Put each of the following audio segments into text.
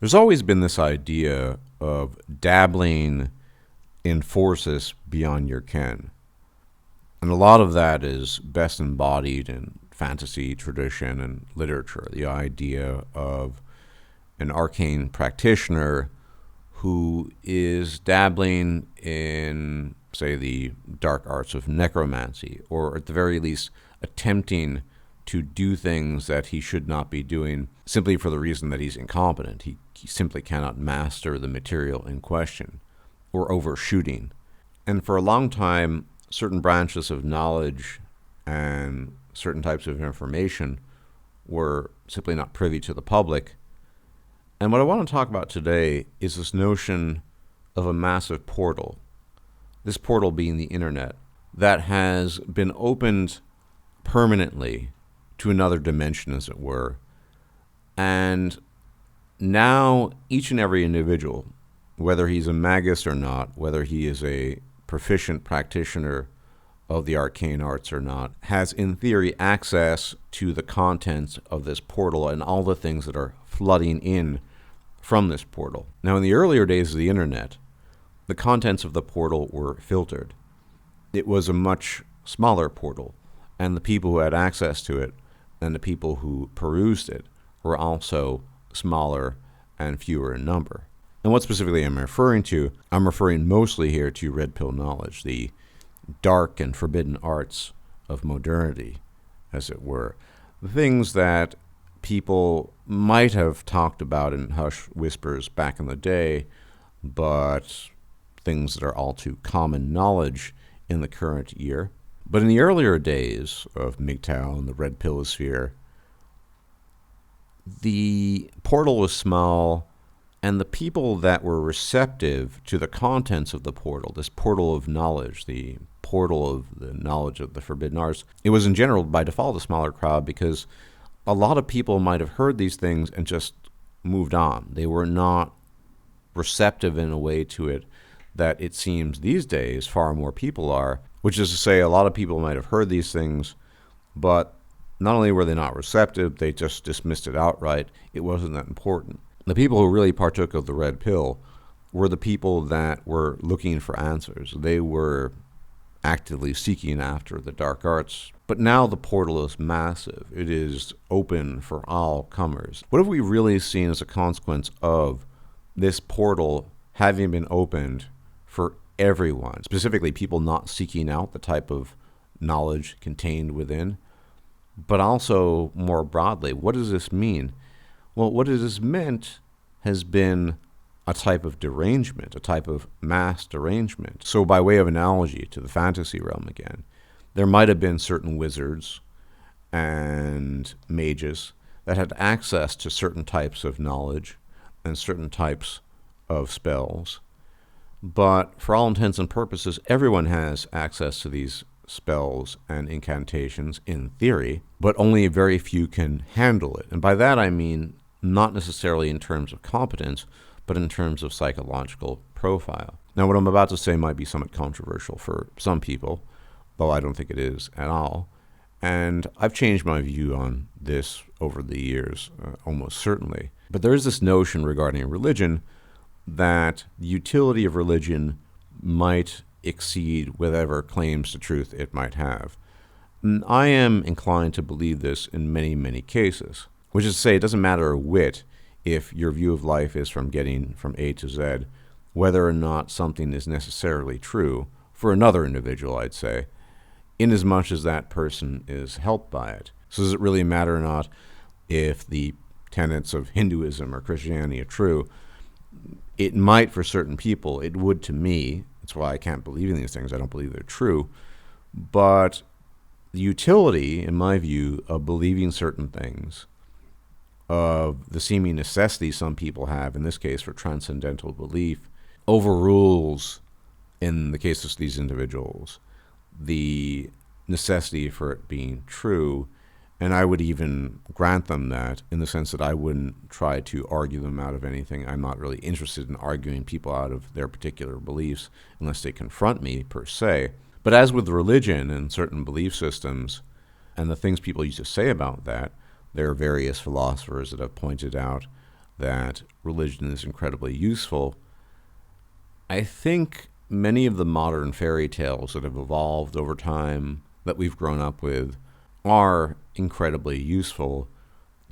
There's always been this idea of dabbling in forces beyond your ken. And a lot of that is best embodied in fantasy tradition and literature. The idea of an arcane practitioner who is dabbling in, say, the dark arts of necromancy, or at the very least attempting to do things that he should not be doing simply for the reason that he's incompetent. He simply cannot master the material in question, or overshooting. And for a long time, certain branches of knowledge and certain types of information were simply not privy to the public. And what I want to talk about today is this notion of a massive portal, this portal being the internet, that has been opened permanently to another dimension, as it were. And now each and every individual, whether he's a magus or not, whether he is a proficient practitioner of the arcane arts or not, has in theory access to the contents of this portal and all the things that are flooding in from this portal. Now, in the earlier days of the internet, the contents of the portal were filtered. It was a much smaller portal, and the people who had access to it and the people who perused it were also smaller and fewer in number. And what specifically I'm referring to, I'm referring mostly here to red pill knowledge, the dark and forbidden arts of modernity, as it were. The things that people might have talked about in hushed whispers back in the day, but things that are all too common knowledge in the current year. But in the earlier days of MGTOW and the red pill sphere, the portal was small, and the people that were receptive to the contents of the portal, this portal of knowledge, the portal of the knowledge of the forbidden arts, it was in general by default a smaller crowd because a lot of people might have heard these things and just moved on. They were not receptive in a way to it that it seems these days far more people are, which is to say a lot of people might have heard these things, but not only were they not receptive, they just dismissed it outright. It wasn't that important. The people who really partook of the red pill were the people that were looking for answers. They were actively seeking after the dark arts. But now the portal is massive. It is open for all comers. What have we really seen as a consequence of this portal having been opened for everyone, specifically people not seeking out the type of knowledge contained within, but also more broadly, what does this mean? Well, what it has meant has been a type of derangement, a type of mass derangement. So by way of analogy to the fantasy realm again, there might have been certain wizards and mages that had access to certain types of knowledge and certain types of spells. But for all intents and purposes, everyone has access to these spells and incantations in theory, but only very few can handle it. And by that I mean not necessarily in terms of competence, but in terms of psychological profile. Now, what I'm about to say might be somewhat controversial for some people, though I don't think it is at all. And I've changed my view on this over the years, almost certainly. But there is this notion regarding religion that the utility of religion might exceed whatever claims to truth it might have. And I am inclined to believe this in many, many cases, which is to say it doesn't matter a whit if your view of life is from getting from A to Z, whether or not something is necessarily true for another individual, I'd say, inasmuch as that person is helped by it. So does it really matter or not if the tenets of Hinduism or Christianity are true? It might for certain people. It would to me. That's why I can't believe in these things. I don't believe they're true. But the utility, in my view, of believing certain things, of the seeming necessity some people have, in this case for transcendental belief, overrules, in the case of these individuals, the necessity for it being true. And I would even grant them that in the sense that I wouldn't try to argue them out of anything. I'm not really interested in arguing people out of their particular beliefs unless they confront me per se. But as with religion and certain belief systems and the things people used to say about that, there are various philosophers that have pointed out that religion is incredibly useful, I think many of the modern fairy tales that have evolved over time that we've grown up with are incredibly useful,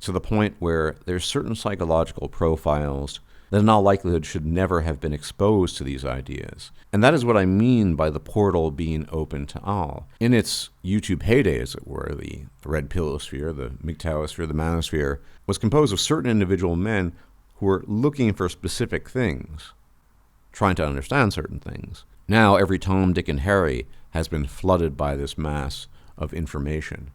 to the point where there's certain psychological profiles that in all likelihood should never have been exposed to these ideas. And that is what I mean by the portal being open to all. In its YouTube heyday, as it were, the red pill-sphere, the MGTOW-sphere, the manosphere, was composed of certain individual men who were looking for specific things, trying to understand certain things. Now every Tom, Dick, and Harry has been flooded by this mass of information.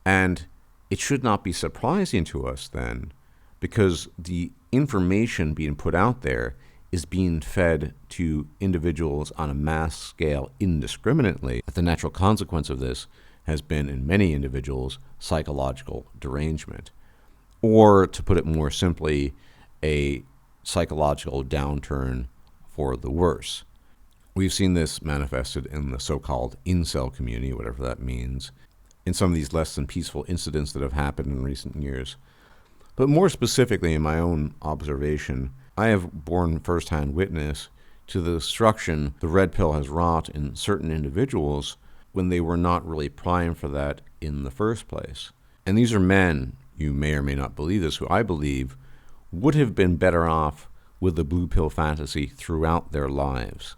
And it should not be surprising to us then, because the information being put out there is being fed to individuals on a mass scale indiscriminately. The natural consequence of this has been, in many individuals, psychological derangement. Or, to put it more simply, a psychological downturn for the worse. We've seen this manifested in the so-called incel community, whatever that means, in some of these less than peaceful incidents that have happened in recent years. But more specifically, in my own observation, I have borne firsthand witness to the destruction the red pill has wrought in certain individuals when they were not really primed for that in the first place. And these are men, you may or may not believe this, who I believe would have been better off with the blue pill fantasy throughout their lives.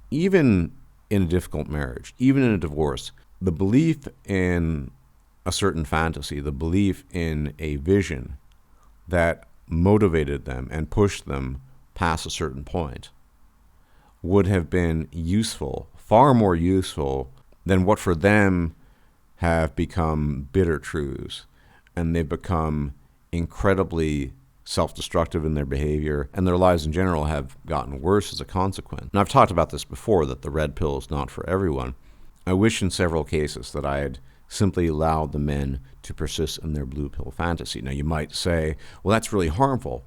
Even in a difficult marriage, even in a divorce, the belief in a certain fantasy, the belief in a vision that motivated them and pushed them past a certain point would have been useful, far more useful than what for them have become bitter truths. And they've become incredibly self-destructive in their behavior, and their lives in general have gotten worse as a consequence. And I've talked about this before, that the red pill is not for everyone. I wish in several cases that I had simply allowed the men to persist in their blue pill fantasy. Now you might say, well, that's really harmful.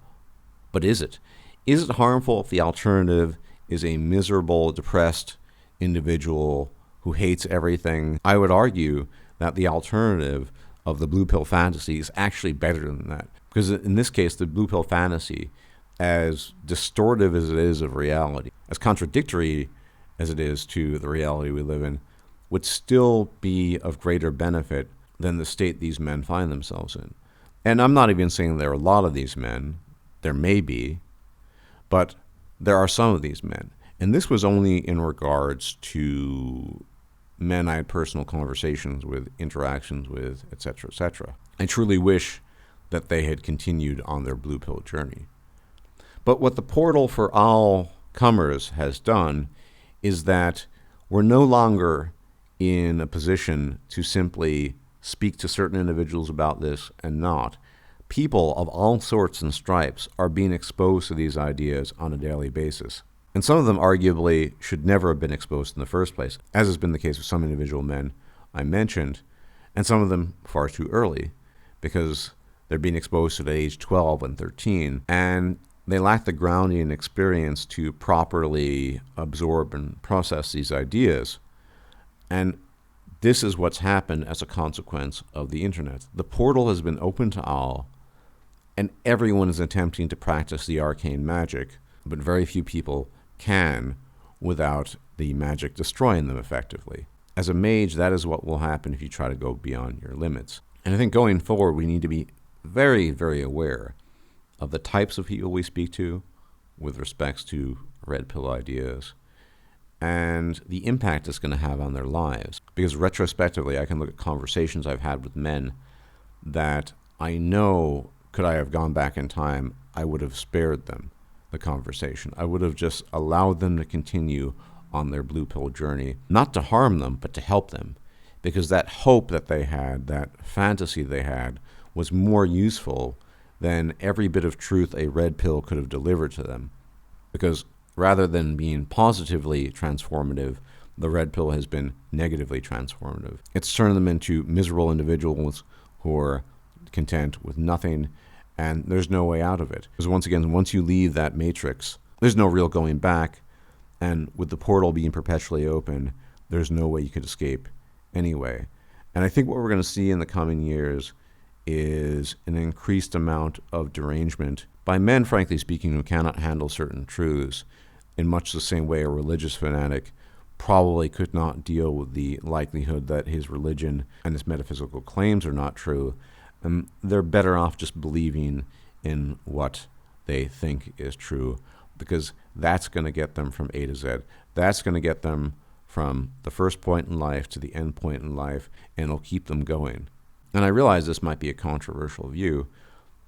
But is it? Is it harmful if the alternative is a miserable, depressed individual who hates everything? I would argue that the alternative of the blue pill fantasy is actually better than that. Because in this case, the blue pill fantasy, as distortive as it is of reality, as contradictory as it is to the reality we live in, would still be of greater benefit than the state these men find themselves in. And I'm not even saying there are a lot of these men. There may be, but there are some of these men. And this was only in regards to men I had personal conversations with, interactions with, etc., etc. I truly wish that they had continued on their blue pill journey. But what the portal for all comers has done is that we're no longer in a position to simply speak to certain individuals about this and not. People of all sorts and stripes are being exposed to these ideas on a daily basis. And some of them arguably should never have been exposed in the first place, as has been the case with some individual men I mentioned, and some of them far too early, because they're being exposed at age 12 and 13, and they lack the grounding and experience to properly absorb and process these ideas. And this is what's happened as a consequence of the internet. The portal has been open to all, and everyone is attempting to practice the arcane magic, but very few people can without the magic destroying them effectively. As a mage, that is what will happen if you try to go beyond your limits. And I think going forward, we need to be very, very aware of the types of people we speak to with respects to red pill ideas and the impact it's going to have on their lives. Because retrospectively, I can look at conversations I've had with men that I know, could I have gone back in time, I would have spared them the conversation. I would have just allowed them to continue on their blue pill journey, not to harm them, but to help them. Because that hope that they had, that fantasy they had, was more useful than every bit of truth a red pill could have delivered to them. Because rather than being positively transformative, the red pill has been negatively transformative. It's turned them into miserable individuals who are content with nothing, and there's no way out of it. Because once again, once you leave that matrix, there's no real going back, and with the portal being perpetually open, there's no way you could escape anyway. And I think what we're going to see in the coming years is an increased amount of derangement by men, frankly speaking, who cannot handle certain truths in much the same way a religious fanatic probably could not deal with the likelihood that his religion and his metaphysical claims are not true. They're better off just believing in what they think is true, because that's going to get them from A to Z. That's going to get them from the first point in life to the end point in life, and it'll keep them going. And I realize this might be a controversial view,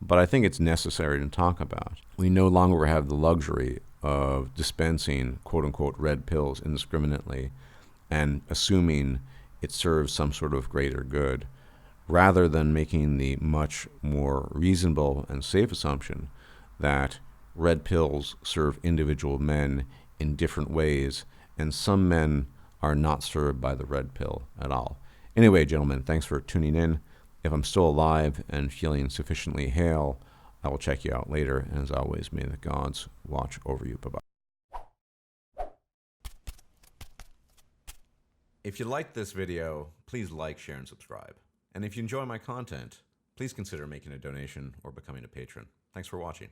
but I think it's necessary to talk about. We no longer have the luxury of dispensing quote-unquote red pills indiscriminately and assuming it serves some sort of greater good, rather than making the much more reasonable and safe assumption that red pills serve individual men in different ways, and some men are not served by the red pill at all. Anyway, gentlemen, thanks for tuning in. If I'm still alive and feeling sufficiently hale, I will check you out later. And as always, may the gods watch over you. Bye-bye. If you liked this video, please like, share, and subscribe. And if you enjoy my content, please consider making a donation or becoming a patron. Thanks for watching.